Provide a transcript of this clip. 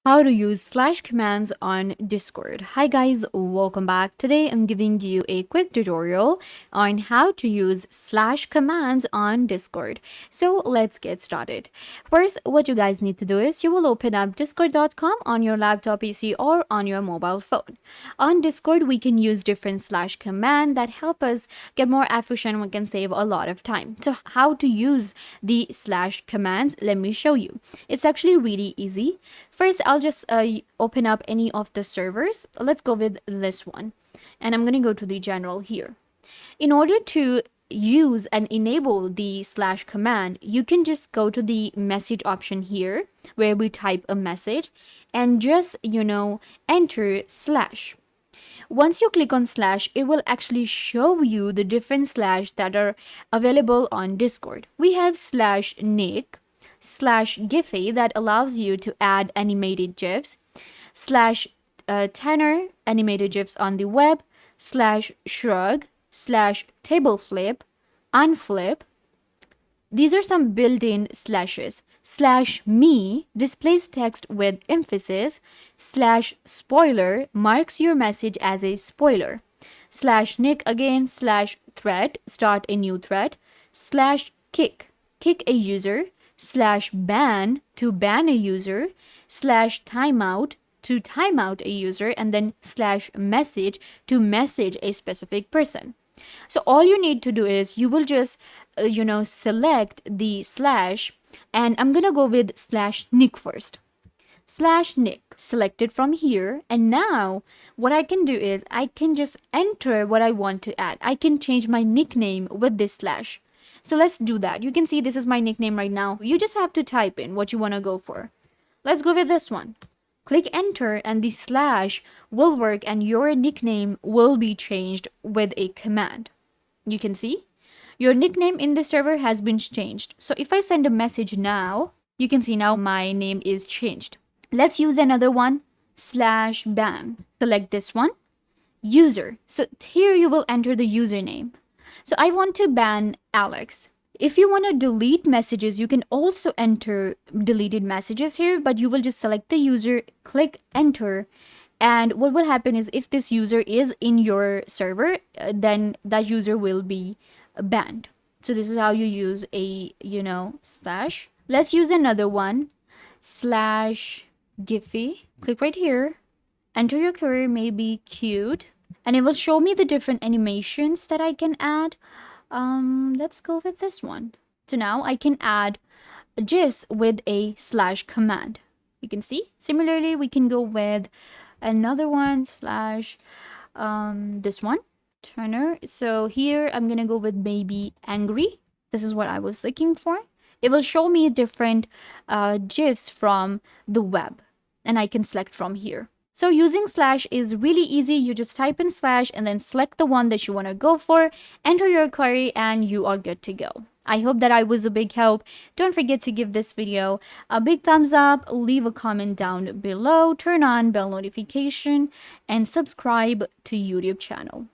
How to use slash commands on Discord. Hi guys, welcome back. Today I'm giving you a quick tutorial on how to use slash commands on Discord. So let's get started. First, what you guys need to do is you will open up discord.com on your laptop PC or on your mobile phone. On Discord, we can use different slash command that help us get more efficient. We can save a lot of time. So how to use the slash commands? Let me show you. It's actually really easy. First, I'll just open up any of the servers. Let's go with this one. And I'm going to go to the general here. In order to use and enable the slash command, you can just go to the message option here where we type a message and just, enter slash. Once you click on slash, it will actually show you the different slash that are available on Discord. We have slash Nick, slash Giphy that allows you to add animated GIFs, slash Tanner animated GIFs on the web, slash Shrug, slash Table Flip, Unflip. These are some built-in slashes. Slash me displays text with emphasis. Slash spoiler marks your message as a spoiler. Slash Nick again, slash thread, start a new thread. Slash kick a user. Slash ban to ban a user, slash timeout to timeout a user, and then slash message to message a specific person. So all you need to do is you will just, select the slash, and I'm gonna go with slash Nick first. Slash Nick selected from here, and now what I can do is I can just enter what I want to add. I can change my nickname with this slash. So let's do that. You can see this is my nickname right now. You just have to type in what you want to go for. Let's go with this one. Click enter and the slash will work and your nickname will be changed with a command. You can see your nickname in the server has been changed. So if I send a message now, you can see now my name is changed. Let's use another one. Slash ban. Select this one. User. So here you will enter the username. So I want to ban Alex. If you want to delete messages, you can also enter deleted messages here, but you will just select the user, click enter, and what will happen is if this user is in your server, then that user will be banned. So this is how you use a, slash. Let's use another one. Slash Giphy. Click right here. Enter your query, maybe cute. And it will show me the different animations that I can add. Let's go with this one. So now I can add GIFs with a slash command. You can see. Similarly, we can go with another one, slash this one, Turner. So here I'm gonna go with maybe angry. This is what I was looking for. It will show me different GIFs from the web, and I can select from here. So using slash is really easy. You just type in slash and then select the one that you want to go for, enter your query, and you are good to go. I hope that I was a big help. Don't forget to give this video a big thumbs up, leave a comment down below, turn on bell notification, and subscribe to YouTube channel.